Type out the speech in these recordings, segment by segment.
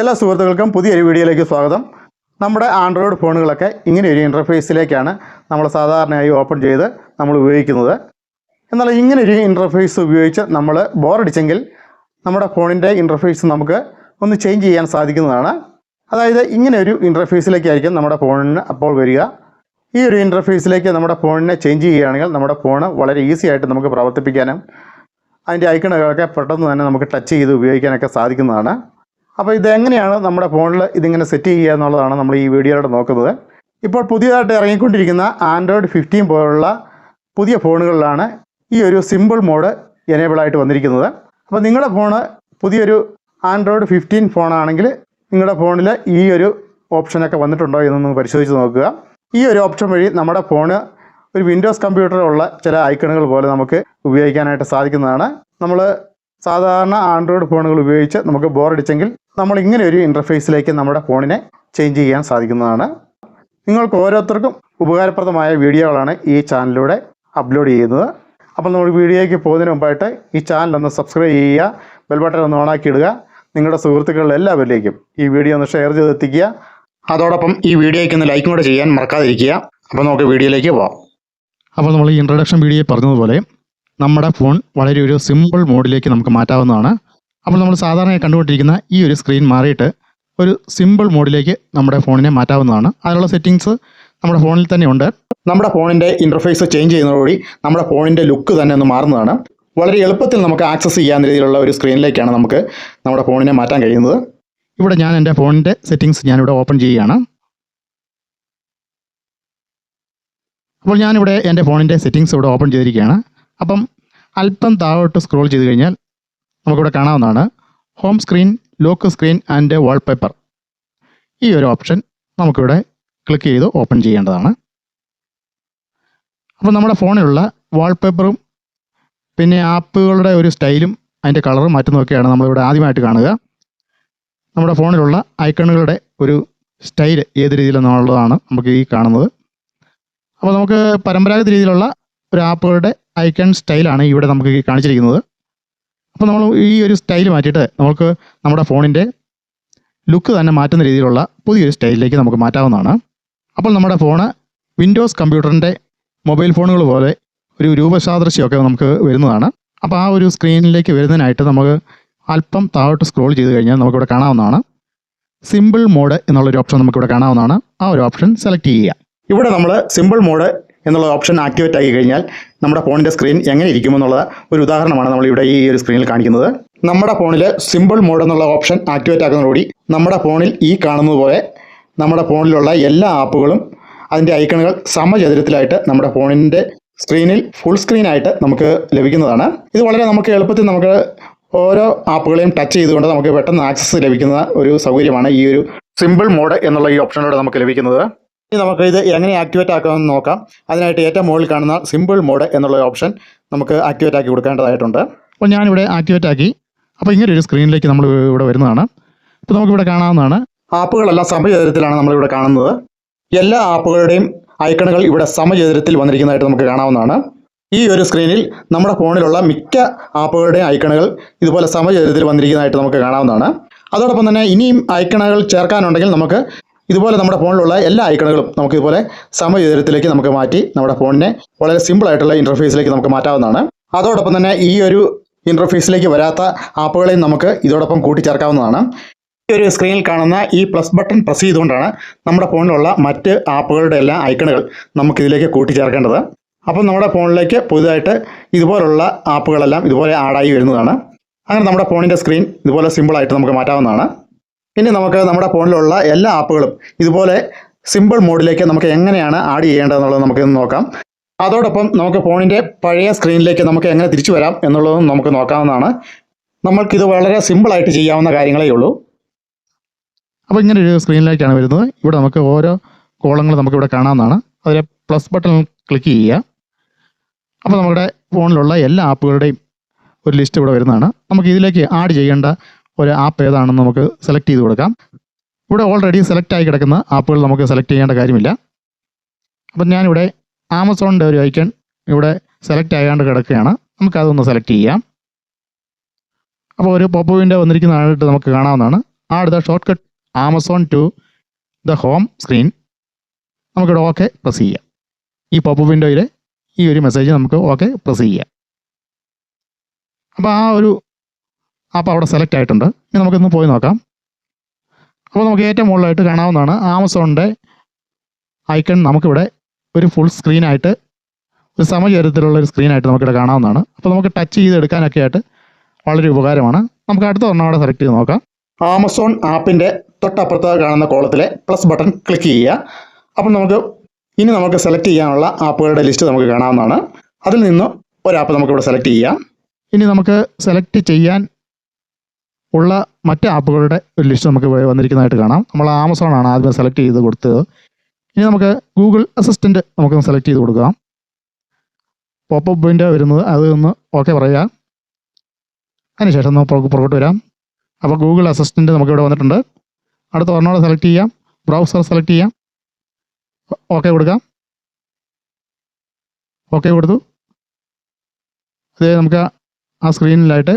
എല്ലാ സുഹൃത്തുക്കൾക്കും പുതിയൊരു വീഡിയോയിലേക്ക് സ്വാഗതം. നമ്മുടെ ആൻഡ്രോയിഡ് ഫോണുകളൊക്കെ ഇങ്ങനെയൊരു ഇൻ്റർഫേസിലേക്കാണ് നമ്മൾ സാധാരണയായി ഓപ്പൺ ചെയ്ത് നമ്മൾ ഉപയോഗിക്കുന്നത്. എന്നാൽ ഇങ്ങനെയൊരു ഇൻ്റർഫേസ് ഉപയോഗിച്ച് നമ്മൾ ബോറടിച്ചെങ്കിൽ നമ്മുടെ ഫോണിൻ്റെ ഇൻ്റർഫേസ് നമുക്ക് ഒന്ന് ചേഞ്ച് ചെയ്യാൻ സാധിക്കുന്നതാണ്. അതായത് ഇങ്ങനെയൊരു ഇൻ്റർഫേസിലേക്കായിരിക്കും നമ്മുടെ ഫോണിന് അപ്പോൾ വരിക. ഈ ഒരു ഇൻ്റർഫേസിലേക്ക് നമ്മുടെ ഫോണിനെ ചേഞ്ച് ചെയ്യുകയാണെങ്കിൽ നമ്മുടെ ഫോണ് വളരെ ഈസി ആയിട്ട് നമുക്ക് പ്രവർത്തിപ്പിക്കാനും അതിൻ്റെ ഐക്കണുകളൊക്കെ പെട്ടെന്ന് തന്നെ നമുക്ക് ടച്ച് ചെയ്ത് ഉപയോഗിക്കാനൊക്കെ സാധിക്കുന്നതാണ്. അപ്പോൾ ഇതെങ്ങനെയാണ് നമ്മുടെ ഫോണിൽ ഇതിങ്ങനെ സെറ്റ് ചെയ്യുക എന്നുള്ളതാണ് നമ്മൾ ഈ വീഡിയോയിലൂടെ നോക്കുന്നത്. ഇപ്പോൾ പുതിയതായിട്ട് ഇറങ്ങിക്കൊണ്ടിരിക്കുന്ന ആൻഡ്രോയിഡ് 15 പോലുള്ള പുതിയ ഫോണുകളിലാണ് ഈ ഒരു സിമ്പിൾ മോഡ് എനേബിളായിട്ട് വന്നിരിക്കുന്നത്. അപ്പോൾ നിങ്ങളുടെ ഫോണ് പുതിയൊരു ആൻഡ്രോയിഡ് 15 ഫോണാണെങ്കിൽ നിങ്ങളുടെ ഫോണിൽ ഈ ഒരു ഓപ്ഷനൊക്കെ വന്നിട്ടുണ്ടോ എന്നൊന്ന് പരിശോധിച്ച് നോക്കുക. ഈ ഒരു ഓപ്ഷൻ വഴി നമ്മുടെ ഫോണ് ഒരു വിൻഡോസ് കമ്പ്യൂട്ടറിലുള്ള ചില ഐക്കണുകൾ പോലെ നമുക്ക് ഉപയോഗിക്കാനായിട്ട് സാധിക്കുന്നതാണ്. നമ്മൾ സാധാരണ ആൻഡ്രോയിഡ് ഫോണുകൾ ഉപയോഗിച്ച് നമുക്ക് ബോറടിച്ചെങ്കിൽ നമ്മൾ ഇങ്ങനെ ഒരു ഇൻ്റർഫേസിലേക്ക് നമ്മുടെ ഫോണിനെ ചേഞ്ച് ചെയ്യാൻ സാധിക്കുന്നതാണ്. നിങ്ങൾക്ക് ഓരോരുത്തർക്കും ഉപകാരപ്രദമായ വീഡിയോകളാണ് ഈ ചാനലിലൂടെ അപ്ലോഡ് ചെയ്യുന്നത്. അപ്പോൾ നമ്മൾ വീഡിയോയ്ക്ക് പോകുന്നതിന് മുമ്പായിട്ട് ഈ ചാനലൊന്ന് സബ്സ്ക്രൈബ് ചെയ്യുക, ബെൽ ബട്ടൺ ഒന്ന് ഓണാക്കി ഇടുക. നിങ്ങളുടെ സുഹൃത്തുക്കളിൽ എല്ലാവരിലേക്കും ഈ വീഡിയോ ഒന്ന് ഷെയർ ചെയ്തെത്തിക്കുക. അതോടൊപ്പം ഈ വീഡിയോയ്ക്ക് ഒന്ന് ലൈക്കും കൂടെ ചെയ്യാൻ മറക്കാതിരിക്കുക. അപ്പോൾ നമുക്ക് വീഡിയോയിലേക്ക് പോകാം. അപ്പോൾ നമ്മൾ ഈ ഇൻട്രൊഡക്ഷൻ വീഡിയോയിൽ പറഞ്ഞതുപോലെ നമ്മുടെ ഫോൺ വളരെ ഒരു സിമ്പിൾ മോഡിലേക്ക് നമുക്ക് മാറ്റാവുന്നതാണ്. അപ്പോൾ നമ്മൾ സാധാരണയായി കണ്ടുകൊണ്ടിരിക്കുന്ന ഈ ഒരു സ്ക്രീൻ മാറിയിട്ട് ഒരു സിമ്പിൾ മോഡിലേക്ക് നമ്മുടെ ഫോണിനെ മാറ്റാവുന്നതാണ്. അതിനുള്ള സെറ്റിങ്സ് നമ്മുടെ ഫോണിൽ തന്നെ ഉണ്ട്. നമ്മുടെ ഫോണിൻ്റെ ഇൻ്റർഫേസ് ചേഞ്ച് ചെയ്യുന്നതോടുകൂടി നമ്മുടെ ഫോണിൻ്റെ ലുക്ക് തന്നെ ഒന്ന് മാറുന്നതാണ്. വളരെ എളുപ്പത്തിൽ നമുക്ക് ആക്സസ് ചെയ്യാവുന്ന രീതിയിലുള്ള ഒരു സ്ക്രീനിലേക്കാണ് നമുക്ക് നമ്മുടെ ഫോണിനെ മാറ്റാൻ കഴിയുന്നത്. ഇവിടെ ഞാൻ എൻ്റെ ഫോണിൻ്റെ സെറ്റിങ്സ് ഞാനിവിടെ ഓപ്പൺ ചെയ്യുകയാണ്. അപ്പോൾ ഞാനിവിടെ എൻ്റെ ഫോണിൻ്റെ സെറ്റിങ്സ് ഇവിടെ ഓപ്പൺ ചെയ്തിരിക്കുകയാണ്. അപ്പം അല്പം താഴോട്ട് സ്ക്രോൾ ചെയ്ത് കഴിഞ്ഞാൽ നമുക്കിവിടെ കാണാവുന്നതാണ് home screen, lock screen and wallpaper. ഈ ഒരു ഓപ്ഷൻ നമുക്കിവിടെ ക്ലിക്ക് ചെയ്ത് ഓപ്പൺ ചെയ്യേണ്ടതാണ്. അപ്പോൾ നമ്മുടെ ഫോണിലുള്ള വാൾപേപ്പറും പിന്നെ ആപ്പുകളുടെ ഒരു സ്റ്റൈലും അതിൻ്റെ കളറും മാറ്റുന്നതൊക്കെയാണ് നമ്മളിവിടെ ആദ്യമായിട്ട് കാണുക. നമ്മുടെ ഫോണിലുള്ള ഐക്കണുകളുടെ ഒരു സ്റ്റൈൽ ഏത് രീതിയിലെന്നുള്ളതാണ് നമുക്ക് ഈ കാണുന്നത്. അപ്പോൾ നമുക്ക് പരമ്പരാഗത രീതിയിലുള്ള ഒരു ആപ്പുകളുടെ ഐക്കൺ സ്റ്റൈലാണ് ഇവിടെ നമുക്ക് കാണിച്ചിരിക്കുന്നത്. അപ്പോൾ നമ്മൾ ഈ ഒരു സ്റ്റൈൽ മാറ്റിയിട്ട് നമുക്ക് നമ്മുടെ ഫോണിൻ്റെ ലുക്ക് തന്നെ മാറ്റുന്ന രീതിയിലുള്ള പുതിയൊരു സ്റ്റൈലിലേക്ക് നമുക്ക് മാറ്റാവുന്നതാണ്. അപ്പോൾ നമ്മുടെ ഫോണ് വിൻഡോസ് കമ്പ്യൂട്ടറിൻ്റെ മൊബൈൽ ഫോണുകൾ പോലെ ഒരു രൂപസാദൃശ്യമൊക്കെ നമുക്ക് വരുന്നതാണ്. അപ്പോൾ ആ ഒരു സ്ക്രീനിലേക്ക് വരുന്നതിനായിട്ട് നമുക്ക് അല്പം താഴോട്ട് സ്ക്രോൾ ചെയ്ത് കഴിഞ്ഞാൽ നമുക്കിവിടെ കാണാവുന്നതാണ് സിമ്പിൾ മോഡ് എന്നുള്ളൊരു ഓപ്ഷൻ നമുക്കിവിടെ കാണാവുന്നതാണ്. ആ ഒരു ഓപ്ഷൻ സെലക്ട് ചെയ്യുക. ഇവിടെ നമ്മൾ സിമ്പിൾ മോഡ് എന്നുള്ള ഓപ്ഷൻ ആക്ടിവേറ്റ് ആക്കി കഴിഞ്ഞാൽ നമ്മുടെ ഫോണിൻ്റെ സ്ക്രീൻ എങ്ങനെ ഇരിക്കുമെന്നുള്ള ഒരു ഉദാഹരണമാണ് നമ്മളിവിടെ ഈ ഒരു സ്ക്രീനിൽ കാണിക്കുന്നത്. നമ്മുടെ ഫോണിൽ സിമ്പിൾ മോഡ് എന്നുള്ള ഓപ്ഷൻ ആക്ടിവേറ്റ് ആക്കുന്നതോടുകൂടി നമ്മുടെ ഫോണിൽ ഈ കാണുന്നത് പോലെ നമ്മുടെ ഫോണിലുള്ള എല്ലാ ആപ്പുകളും അതിൻ്റെ ഐക്കണുകൾ സമചതുരത്തിലായിട്ട് നമ്മുടെ ഫോണിൻ്റെ സ്ക്രീനിൽ ഫുൾ സ്ക്രീനായിട്ട് നമുക്ക് ലഭിക്കുന്നതാണ്. ഇത് വളരെ നമുക്ക് എളുപ്പത്തിൽ നമുക്ക് ഓരോ ആപ്പുകളെയും ടച്ച് ചെയ്തുകൊണ്ട് നമുക്ക് പെട്ടെന്ന് ആക്സസ് ലഭിക്കുന്ന ഒരു സൗകര്യമാണ് ഈ ഒരു സിമ്പിൾ മോഡ് എന്നുള്ള ഈ ഓപ്ഷനിലൂടെ നമുക്ക് ലഭിക്കുന്നത്. ഇനി നമുക്ക് ഇത് എങ്ങനെ ആക്ടിവേറ്റ് ആക്കാമെന്ന് നോക്കാം. അതിനായിട്ട് ഏറ്റവും മുകളിൽ കാണുന്ന സിമ്പിൾ മോഡ് എന്നുള്ള ഓപ്ഷൻ നമുക്ക് ആക്ടിവേറ്റ് ആക്കി കൊടുക്കേണ്ടതായിട്ടുണ്ട്. അപ്പോൾ ഞാനിവിടെ ആക്ടിവേറ്റ് ആക്കി. അപ്പോൾ ഇങ്ങനെ ഒരു സ്ക്രീനിലേക്ക് നമ്മൾ ഇവിടെ വരുന്നതാണ്. അപ്പോൾ നമുക്കിവിടെ കാണാവുന്നതാണ് ആപ്പുകളെല്ലാം സമചതുരത്തിലാണ് നമ്മളിവിടെ കാണുന്നത്. എല്ലാ ആപ്പുകളുടെയും ഐക്കണുകൾ ഇവിടെ സമചതുരത്തിൽ വന്നിരിക്കുന്നതായിട്ട് നമുക്ക് കാണാവുന്നതാണ്. ഈ ഒരു സ്ക്രീനിൽ നമ്മുടെ ഫോണിലുള്ള മിക്ക ആപ്പുകളുടെയും ഐക്കണുകൾ ഇതുപോലെ സമചതുരത്തിൽ വന്നിരിക്കുന്നതായിട്ട് നമുക്ക് കാണാവുന്നതാണ്. അതോടൊപ്പം തന്നെ ഇനിയും ഐക്കണുകൾ ചേർക്കാനുണ്ടെങ്കിൽ നമുക്ക് ഇതുപോലെ നമ്മുടെ ഫോണിലുള്ള എല്ലാ ഐക്കണുകളും നമുക്ക് ഇതുപോലെ സമചതുരത്തിലേക്ക് നമുക്ക് മാറ്റി നമ്മുടെ ഫോണിനെ വളരെ സിമ്പിളായിട്ടുള്ള ഇൻ്റർഫേസിലേക്ക് നമുക്ക് മാറ്റാവുന്നതാണ്. അതോടൊപ്പം തന്നെ ഈ ഒരു ഇൻ്റർഫേസിലേക്ക് വരാത്ത ആപ്പുകളെയും നമുക്ക് ഇതോടൊപ്പം കൂട്ടിച്ചേർക്കാവുന്നതാണ്. ഈ ഒരു സ്ക്രീനിൽ കാണുന്ന ഈ പ്ലസ് ബട്ടൺ പ്രസ് ചെയ്തുകൊണ്ടാണ് നമ്മുടെ ഫോണിലുള്ള മറ്റ് ആപ്പുകളുടെ എല്ലാ ഐക്കണുകൾ നമുക്കിതിലേക്ക് കൂട്ടിച്ചേർക്കേണ്ടത്. അപ്പം നമ്മുടെ ഫോണിലേക്ക് പുതുതായിട്ട് ഇതുപോലുള്ള ആപ്പുകളെല്ലാം ഇതുപോലെ ആഡായി വരുന്നതാണ്. അങ്ങനെ നമ്മുടെ ഫോണിൻ്റെ സ്ക്രീൻ ഇതുപോലെ സിമ്പിളായിട്ട് നമുക്ക് മാറ്റാവുന്നതാണ്. ഇനി നമുക്ക് നമ്മുടെ ഫോണിലുള്ള എല്ലാ ആപ്പുകളും ഇതുപോലെ സിമ്പിൾ മോഡിലേക്ക് നമുക്ക് എങ്ങനെയാണ് ആഡ് ചെയ്യേണ്ടതെന്നുള്ളത് നമുക്ക് നോക്കാം. അതോടൊപ്പം നമുക്ക് ഫോണിൻ്റെ പഴയ സ്ക്രീനിലേക്ക് നമുക്ക് എങ്ങനെ തിരിച്ചു വരാം എന്നുള്ളതും നമുക്ക് നോക്കാവുന്നതാണ്. നമ്മൾക്കിത് വളരെ സിമ്പിളായിട്ട് ചെയ്യാവുന്ന കാര്യങ്ങളേ ഉള്ളൂ. അപ്പോൾ ഇങ്ങനെ ഒരു സ്ക്രീനിലേക്കാണ് വരുന്നത്. ഇവിടെ നമുക്ക് ഓരോ കോളങ്ങൾ നമുക്കിവിടെ കാണാവുന്നതാണ്. അതിലെ പ്ലസ് ബട്ടൺ ക്ലിക്ക് ചെയ്യുക. അപ്പോൾ നമ്മുടെ ഫോണിലുള്ള എല്ലാ ആപ്പുകളുടെയും ഒരു ലിസ്റ്റ് ഇവിടെ വരുന്നതാണ്. നമുക്ക് ഇതിലേക്ക് ആഡ് ചെയ്യേണ്ട ഒരു ആപ്പ് ഏതാണെന്ന് നമുക്ക് സെലക്ട് ചെയ്ത് കൊടുക്കാം. ഇവിടെ ഓൾറെഡി സെലക്ട് ആയി കിടക്കുന്ന ആപ്പുകൾ നമുക്ക് സെലക്ട് ചെയ്യേണ്ട കാര്യമില്ല. അപ്പം ഞാനിവിടെ ആമസോണിൻ്റെ ഒരു ഐക്കൺ ഇവിടെ സെലക്ട് ആകാണ്ട് കിടക്കുകയാണ്. നമുക്കതൊന്ന് സെലക്ട് ചെയ്യാം. അപ്പോൾ ഒരു പോപ്പ് വിൻഡോ വന്നിരിക്കുന്നതായിട്ട് നമുക്ക് കാണാവുന്നതാണ്. Add the shortcut Amazon to the home screen. നമുക്കിവിടെ ഓക്കെ പ്രസ് ചെയ്യാം. ഈ പോപ്പ് വിൻഡോയിൽ ഈ ഒരു മെസ്സേജ് നമുക്ക് ഓക്കെ പ്രസ് ചെയ്യാം. അപ്പോൾ ആ ഒരു ആപ്പ് അവിടെ സെലക്ട് ആയിട്ടുണ്ട്. ഇനി നമുക്കൊന്ന് പോയി നോക്കാം. അപ്പോൾ നമുക്ക് ഏറ്റവും മുകളിലായിട്ട് കാണാവുന്നതാണ് ആമസോണിൻ്റെ ഐക്കൺ. നമുക്കിവിടെ ഒരു ഫുൾ സ്ക്രീനായിട്ട്, ഒരു സമചതുരത്തിലുള്ള ഒരു സ്ക്രീനായിട്ട് നമുക്കിവിടെ കാണാവുന്നതാണ്. അപ്പോൾ നമുക്ക് ടച്ച് ചെയ്തെടുക്കാനൊക്കെ ആയിട്ട് വളരെ ഉപകാരമാണ്. നമുക്ക് അടുത്ത ഒരെണ്ണം അവിടെ സെലക്ട് ചെയ്ത് നോക്കാം. ആമസോൺ ആപ്പിൻ്റെ തൊട്ടപ്പുറത്ത് കാണുന്ന കോളത്തിലെ പ്ലസ് ബട്ടൺ ക്ലിക്ക് ചെയ്യുക. അപ്പം നമുക്ക് സെലക്ട് ചെയ്യാനുള്ള ആപ്പുകളുടെ ലിസ്റ്റ് നമുക്ക് കാണാവുന്നതാണ്. അതിൽ നിന്ന് ഒരു ആപ്പ് നമുക്കിവിടെ സെലക്ട് ചെയ്യാം. ഇനി നമുക്ക് സെലക്ട് ചെയ്യാൻ ഉള്ള മറ്റ് ആപ്പുകളുടെ ഒരു ലിസ്റ്റ് നമുക്ക് വന്നിരിക്കുന്നതായിട്ട് കാണാം. നമ്മൾ ആമസോണാണ് ആദ്യം സെലക്ട് ചെയ്ത് കൊടുത്തത്. ഇനി നമുക്ക് ഗൂഗിൾ അസിസ്റ്റൻറ്റ് നമുക്കൊന്ന് സെലക്ട് ചെയ്ത് കൊടുക്കാം. പോപ്പപ്പ് വിൻഡോ വരുന്നത് അത് ഒന്ന് ഓക്കെ പറയുക. അതിനുശേഷം നമുക്ക് പുറകോട്ട് വരാം. അപ്പോൾ ഗൂഗിൾ അസിസ്റ്റൻറ്റ് നമുക്കിവിടെ വന്നിട്ടുണ്ട്. അടുത്ത ഒരെണ്ണോടെ സെലക്ട് ചെയ്യാം. ബ്രൗസർ സെലക്ട് ചെയ്യാം. ഓക്കെ കൊടുക്കാം. ഓക്കെ കൊടുത്തു. അതേ നമുക്ക് ആ സ്ക്രീനിലായിട്ട്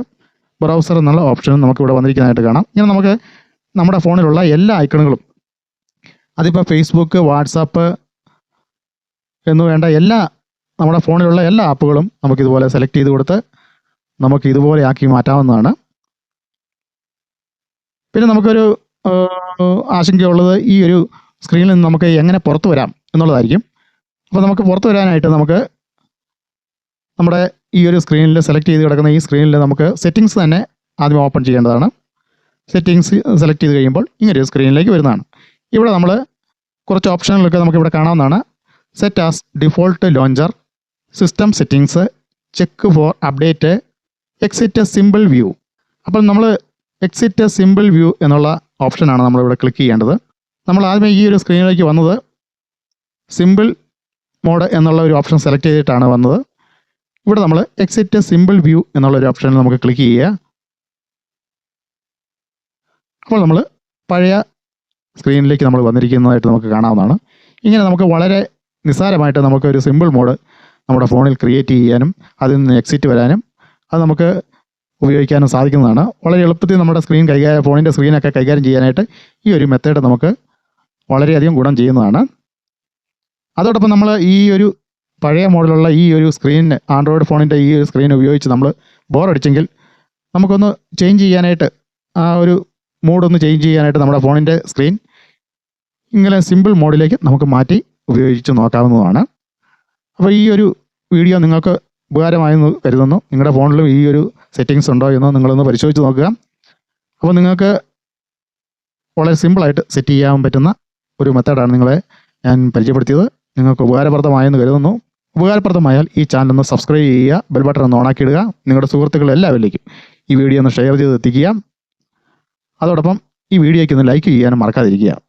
ബ്രൗസർ എന്നുള്ള ഓപ്ഷൻ നമുക്കിവിടെ വന്നിരിക്കുന്നതായിട്ട് കാണാം. ഇങ്ങനെ നമുക്ക് നമ്മുടെ ഫോണിലുള്ള എല്ലാ ഐക്കണുകളും, അതിപ്പോൾ ഫേസ്ബുക്ക്, വാട്സാപ്പ് എന്ന് വേണ്ട നമ്മുടെ ഫോണിലുള്ള എല്ലാ ആപ്പുകളും നമുക്കിതുപോലെ സെലക്ട് ചെയ്ത് കൊടുത്ത് നമുക്ക് ഇതുപോലെ ആക്കി മാറ്റാവുന്നതാണ്. പിന്നെ നമുക്കൊരു ആശങ്കയുള്ളത് ഈ ഒരു സ്ക്രീനിൽ നിന്ന് നമുക്ക് എങ്ങനെ പുറത്ത് വരാം എന്നുള്ളതായിരിക്കും. അപ്പോൾ നമുക്ക് പുറത്ത് വരാനായിട്ട് നമുക്ക് നമ്മുടെ ഈ ഒരു സ്ക്രീനിൽ സെലക്ട് ചെയ്ത് കിടക്കുന്ന ഈ സ്ക്രീനിൽ നമുക്ക് സെറ്റിങ്സ് തന്നെ ആദ്യം ഓപ്പൺ ചെയ്യേണ്ടതാണ്. സെറ്റിങ്സ് സെലക്ട് ചെയ്ത് കഴിയുമ്പോൾ ഇങ്ങനൊരു സ്ക്രീനിലേക്ക് വരുന്നതാണ്. ഇവിടെ നമ്മൾ കുറച്ച് ഓപ്ഷനുകളൊക്കെ നമുക്കിവിടെ കാണാവുന്നതാണ്. Set as default launcher, system settings, check for update, exit simple view. അപ്പം നമ്മൾ എക്സിറ്റ് സിമ്പിൾ വ്യൂ എന്നുള്ള ഓപ്ഷനാണ് നമ്മളിവിടെ ക്ലിക്ക് ചെയ്യേണ്ടത്. നമ്മൾ ആദ്യമേ ഈ ഒരു സ്ക്രീനിലേക്ക് വന്നത് സിമ്പിൾ മോഡ് എന്നുള്ള ഒരു ഓപ്ഷൻ സെലക്ട് ചെയ്തിട്ടാണ് വന്നത്. ഇവിടെ നമ്മൾ എക്സിറ്റ് സിമ്പിൾ വ്യൂ എന്നുള്ളൊരു ഓപ്ഷനിൽ നമുക്ക് ക്ലിക്ക് ചെയ്യുക. അപ്പോൾ നമ്മൾ പഴയ സ്ക്രീനിലേക്ക് നമ്മൾ വന്നിരിക്കുന്നതായിട്ട് നമുക്ക് കാണാവുന്നതാണ്. ഇങ്ങനെ നമുക്ക് വളരെ നിസ്സാരമായിട്ട് നമുക്കൊരു സിമ്പിൾ മോഡ് നമ്മുടെ ഫോണിൽ ക്രിയേറ്റ് ചെയ്യാനും അതിൽ നിന്ന് എക്സിറ്റ് വരാനും അത് നമുക്ക് ഉപയോഗിക്കാനും സാധിക്കുന്നതാണ്. വളരെ എളുപ്പത്തിൽ നമ്മുടെ ഫോണിൻ്റെ സ്ക്രീനൊക്കെ കൈകാര്യം ചെയ്യാനായിട്ട് ഈ ഒരു മെത്തേഡ് നമുക്ക് വളരെയധികം ഗുണം ചെയ്യുന്നതാണ്. അതോടൊപ്പം നമ്മൾ ഈ ഒരു പഴയ മോഡലുള്ള ഈ ഒരു സ്ക്രീനിന്, ആൻഡ്രോയിഡ് ഫോണിൻ്റെ ഈ ഒരു സ്ക്രീൻ ഉപയോഗിച്ച് നമ്മൾ ബോറടിച്ചെങ്കിൽ നമുക്കൊന്ന് ചേഞ്ച് ചെയ്യാനായിട്ട്, ആ ഒരു മൂഡൊന്ന് ചേഞ്ച് ചെയ്യാനായിട്ട് നമ്മുടെ ഫോണിൻ്റെ സ്ക്രീൻ ഇങ്ങനെ സിമ്പിൾ മോഡിലേക്ക് നമുക്ക് മാറ്റി ഉപയോഗിച്ച് നോക്കാവുന്നതാണ്. അപ്പോൾ ഈ ഒരു വീഡിയോ നിങ്ങൾക്ക് ഉപകാരമായെന്ന് കരുതുന്നു. നിങ്ങളുടെ ഫോണിലും ഈ ഒരു സെറ്റിങ്സ് ഉണ്ടോ എന്ന് നിങ്ങളൊന്ന് പരിശോധിച്ച് നോക്കുക. അപ്പോൾ നിങ്ങൾക്ക് വളരെ സിമ്പിളായിട്ട് സെറ്റ് ചെയ്യാൻ പറ്റുന്ന ഒരു മെത്തേഡാണ് ഞാൻ പരിചയപ്പെടുത്തിയത്. നിങ്ങൾക്ക് ഉപകാരപ്രദമായെന്ന് കരുതുന്നു. ഉപകാരപ്രദമായാൽ ഈ ചാനൽ ഒന്ന് സബ്സ്ക്രൈബ് ചെയ്യുക, ബെൽ ബട്ടൺ ഒന്ന് ഓണാക്കി ഇടുക. നിങ്ങളുടെ സുഹൃത്തുക്കൾ എല്ലാവരിലേക്കും ഈ വീഡിയോ ഒന്ന് ഷെയർ ചെയ്ത് എത്തിക്കുക. അതോടൊപ്പം ഈ വീഡിയോയ്ക്ക് ഒന്ന് ലൈക്ക് ചെയ്യാനും മറക്കാതിരിക്കുക.